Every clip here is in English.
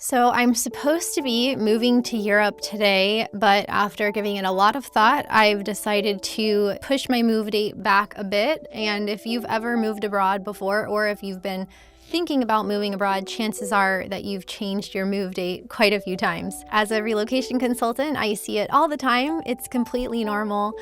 So I'm supposed to be moving to Europe today, but after giving it a lot of thought, I've decided to push my move date back a bit. And if you've ever moved abroad before, or if you've been thinking about moving abroad, chances are that you've changed your move date quite a few times. As a relocation consultant, I see it all the time. It's completely normal.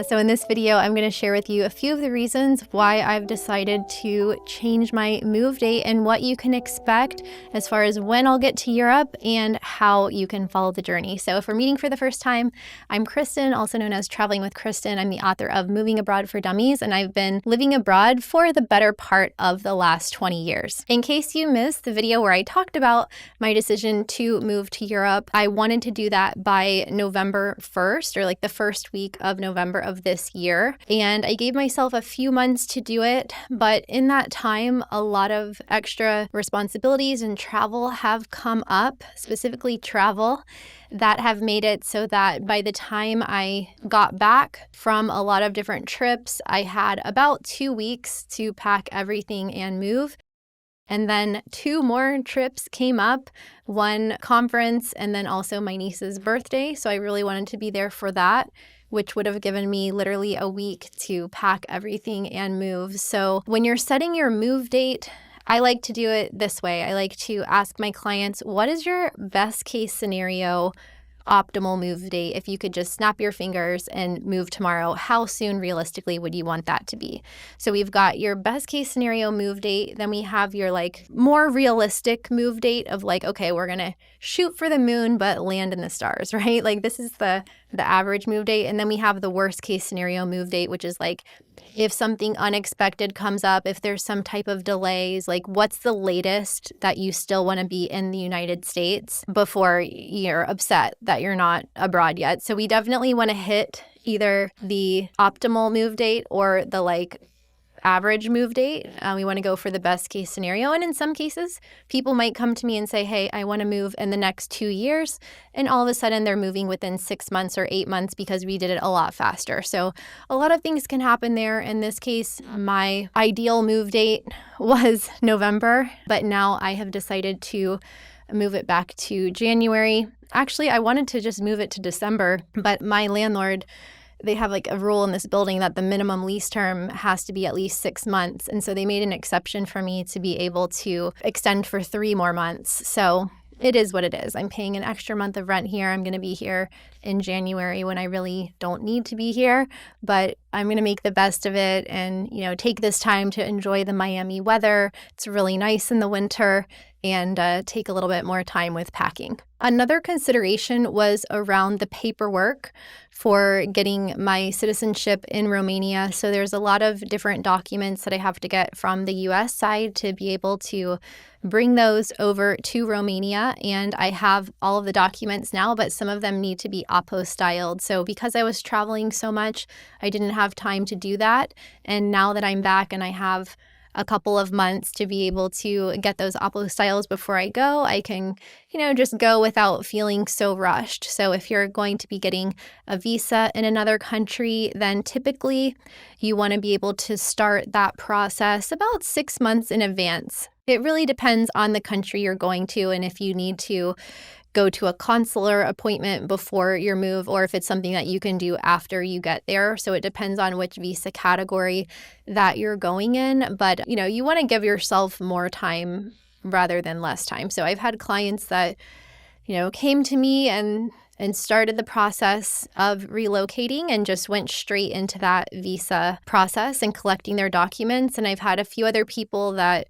So in this video, I'm going to share with you a few of the reasons why I've decided to change my move date and what you can expect as far as when I'll get to Europe and how you can follow the journey. So if we're meeting for the first time, I'm Kristin, also known as Traveling with Kristin. I'm the author of Moving Abroad for Dummies, and I've been living abroad for the better part of the last 20 years. In case you missed the video where I talked about my decision to move to Europe, I wanted to do that by November 1st, or like the first week of November of this year. And I gave myself a few months to do it, but in that time, a lot of extra responsibilities and travel have come up, specifically travel, that have made it so that by the time I got back from a lot of different trips, I had about 2 weeks to pack everything and move. And then 2 more trips came up, one conference and then also my niece's birthday. So I really wanted to be there for that, which would have given me literally a week to pack everything and move. So when you're setting your move date, I like to do it this way. I like to ask my clients, what is your best case scenario optimal move date? If you could just snap your fingers and move tomorrow, how soon realistically would you want that to be? So we've got your best case scenario move date. Then we have your more realistic move date of okay, we're going to shoot for the moon, but land in the stars, right? This is the average move date. And then we have the worst case scenario move date, which is if something unexpected comes up, if there's some type of delays, what's the latest that you still want to be in the United States before you're upset that you're not abroad yet? So we definitely want to hit either the optimal move date or the average move date. We want to go for the best case scenario. And in some cases, people might come to me and say, hey, I want to move in the next 2 years. And all of a sudden they're moving within 6 months or 8 months because we did it a lot faster. So a lot of things can happen there. In this case, my ideal move date was November, but now I have decided to move it back to January. Actually, I wanted to just move it to December, but my landlord, they have a rule in this building that the minimum lease term has to be at least 6 months. And so they made an exception for me to be able to extend for 3 more months. So it is what it is. I'm paying an extra month of rent here. I'm going to be here in January when I really don't need to be here, but I'm going to make the best of it and, take this time to enjoy the Miami weather. It's really nice in the winter, and take a little bit more time with packing. Another consideration was around the paperwork for getting my citizenship in Romania. So there's a lot of different documents that I have to get from the US side to be able to bring those over to Romania. And I have all of the documents now, but some of them need to be apostilled. So because I was traveling so much, I didn't have time to do that. And now that I'm back and I have a couple of months to be able to get those apostilles before I go, I can, just go without feeling so rushed. So if you're going to be getting a visa in another country, then typically you want to be able to start that process about 6 months in advance. It really depends on the country you're going to and if you need to go to a consular appointment before your move or if it's something that you can do after you get there. So it depends on which visa category that you're going in. But, you want to give yourself more time rather than less time. So I've had clients that, came to me and started the process of relocating and just went straight into that visa process and collecting their documents. And I've had a few other people that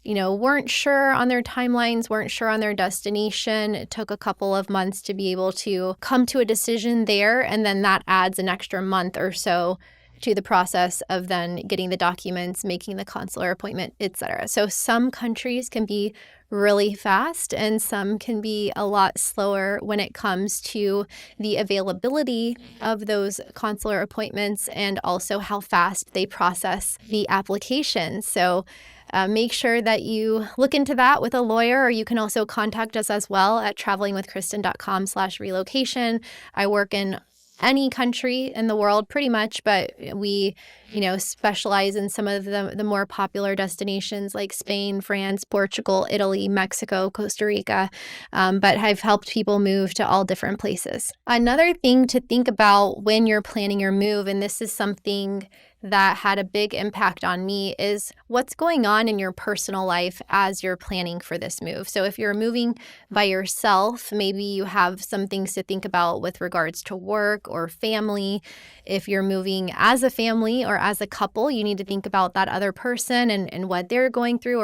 weren't sure on their timelines, weren't sure on their destination. It took a couple of months to be able to come to a decision there. And then that adds an extra month or so to the process of then getting the documents, making the consular appointment, etc. So some countries can be really fast and some can be a lot slower when it comes to the availability of those consular appointments and also how fast they process the application. So make sure that you look into that with a lawyer, or you can also contact us as well at travelingwithkristin.com/relocation. I work in any country in the world pretty much, but we, specialize in some of the more popular destinations like Spain, France, Portugal, Italy, Mexico, Costa Rica, but I've helped people move to all different places. Another thing to think about when you're planning your move, and this is something that had a big impact on me, is what's going on in your personal life as you're planning for this move. So if you're moving by yourself, maybe you have some things to think about with regards to work or family. If you're moving as a family or as a couple, you need to think about that other person and what they're going through,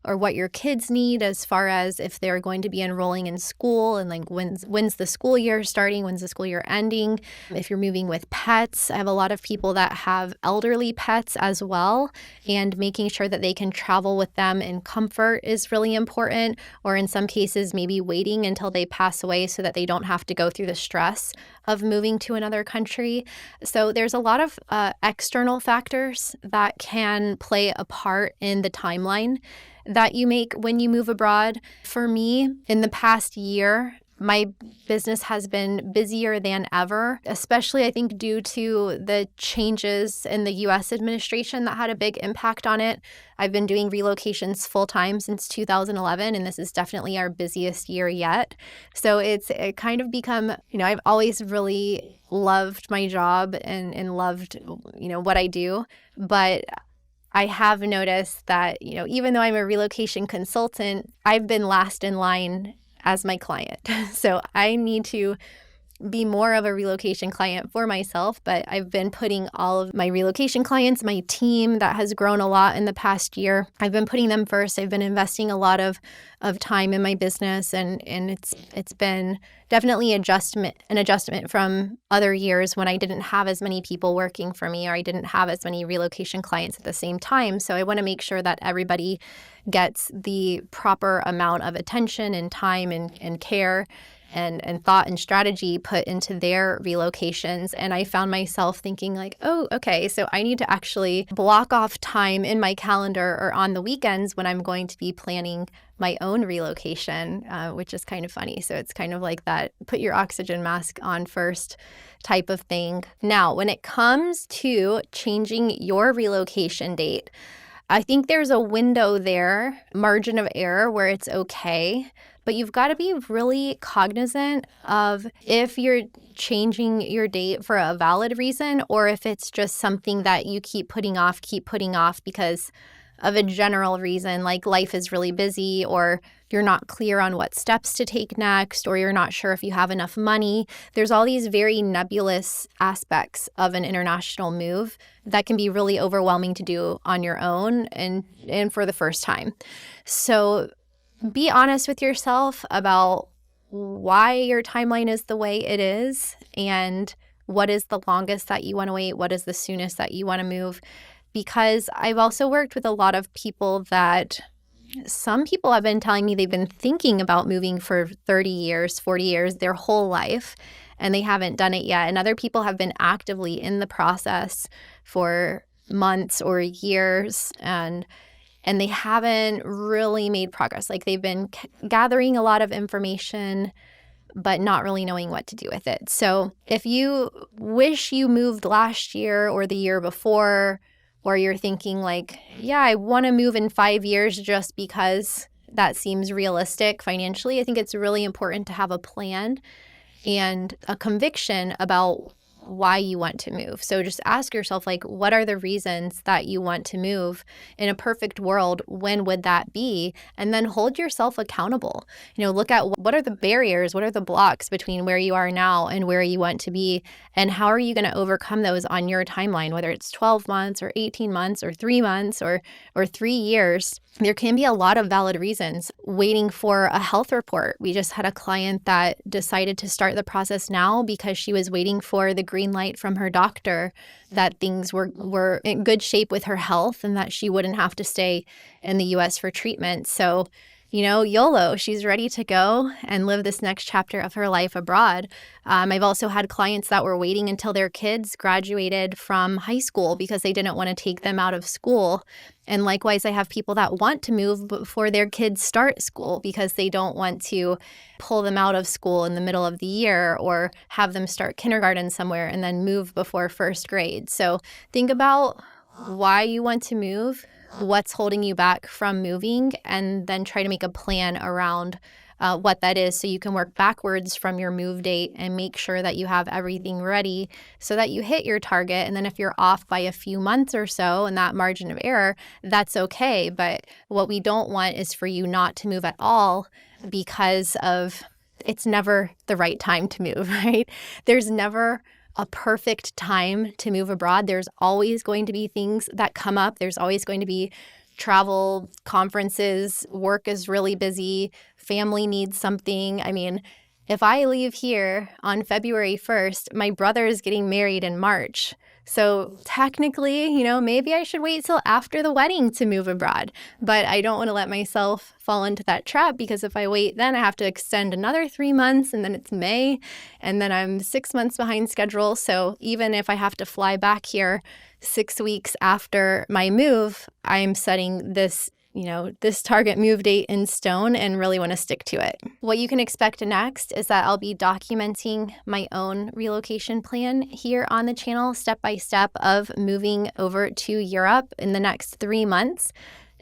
or what your kids need, as far as if they're going to be enrolling in school, and like when's the school year starting, when's the school year ending. If you're moving with pets, I have a lot of people that have elderly pets as well, and making sure that they can travel with them in comfort is really important, or in some cases maybe waiting until they pass away so that they don't have to go through the stress of moving to another country. So there's a lot of external factors that can play a part in the timeline that you make when you move abroad. For me, in the past year, my business has been busier than ever, especially I think due to the changes in the U.S. administration that had a big impact on it. I've been doing relocations full-time since 2011, and this is definitely our busiest year yet. So it kind of become, I've always really loved my job and loved, what I do. But I have noticed that, even though I'm a relocation consultant, I've been last in line as my client. So I need to be more of a relocation client for myself, but I've been putting all of my relocation clients, my team that has grown a lot in the past year, I've been putting them first. I've been investing a lot of time in my business, and it's been definitely an adjustment from other years when I didn't have as many people working for me, or I didn't have as many relocation clients at the same time. So I want to make sure that everybody gets the proper amount of attention and time and care and thought and strategy put into their relocations. And I found myself thinking like, oh, okay, so I need to actually block off time in my calendar or on the weekends when I'm going to be planning my own relocation, which is kind of funny. So it's kind of like that put your oxygen mask on first type of thing. Now, when it comes to changing your relocation date, I think there's a window there, margin of error, where it's okay. But you've got to be really cognizant of if you're changing your date for a valid reason, or if it's just something that you keep putting off because of a general reason, like life is really busy, or you're not clear on what steps to take next, or you're not sure if you have enough money. There's all these very nebulous aspects of an international move that can be really overwhelming to do on your own and for the first time. So be honest with yourself about why your timeline is the way it is, and what is the longest that you want to wait, what is the soonest that you want to move. Because I've also worked with a lot of people that some people have been telling me they've been thinking about moving for 30 years, 40 years, their whole life, and they haven't done it yet. And other people have been actively in the process for months or years, and they haven't really made progress. Like they've been gathering a lot of information, but not really knowing what to do with it. So if you wish you moved last year or the year before, or you're thinking like, yeah, I want to move in 5 years just because that seems realistic financially, I think it's really important to have a plan and a conviction about why you want to move. So just ask yourself, like, what are the reasons that you want to move? In a perfect world, when would that be? And then hold yourself accountable. Look at what are the barriers, what are the blocks between where you are now and where you want to be, and how are you going to overcome those on your timeline, whether it's 12 months or 18 months or 3 months or 3 years. There can be a lot of valid reasons. Waiting for a health report. We just had a client that decided to start the process now because she was waiting for the green light from her doctor that things were in good shape with her health and that she wouldn't have to stay in the U.S. for treatment. So YOLO, she's ready to go and live this next chapter of her life abroad. I've also had clients that were waiting until their kids graduated from high school because they didn't want to take them out of school. And likewise, I have people that want to move before their kids start school because they don't want to pull them out of school in the middle of the year or have them start kindergarten somewhere and then move before first grade. So think about why you want to move, what's holding you back from moving, and then try to make a plan around what that is so you can work backwards from your move date and make sure that you have everything ready so that you hit your target. And then if you're off by a few months or so in that margin of error, that's okay. But what we don't want is for you not to move at all because of it's never the right time to move, right? There's never a perfect time to move abroad. There's always going to be things that come up. There's always going to be travel, conferences, work is really busy, family needs something. I mean, if I leave here on February 1st, my brother is getting married in March. So technically, maybe I should wait till after the wedding to move abroad. But I don't want to let myself fall into that trap because if I wait, then I have to extend another 3 months and then it's May and then I'm 6 months behind schedule. So even if I have to fly back here 6 weeks after my move, I'm setting this target move date in stone and really want to stick to it. What you can expect next is that I'll be documenting my own relocation plan here on the channel, step by step of moving over to Europe in the next 3 months.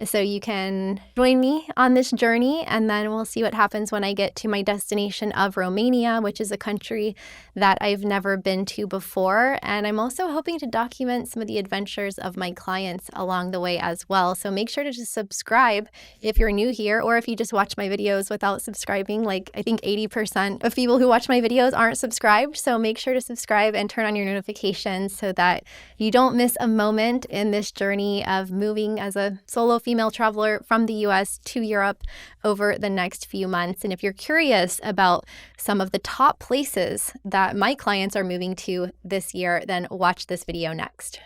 So you can join me on this journey, and then we'll see what happens when I get to my destination of Romania, which is a country that I've never been to before. And I'm also hoping to document some of the adventures of my clients along the way as well. So make sure to just subscribe if you're new here, or if you just watch my videos without subscribing. Like I think 80% of people who watch my videos aren't subscribed. So make sure to subscribe and turn on your notifications so that you don't miss a moment in this journey of moving as a solo female traveler from the US to Europe over the next few months. And if you're curious about some of the top places that my clients are moving to this year, then watch this video next.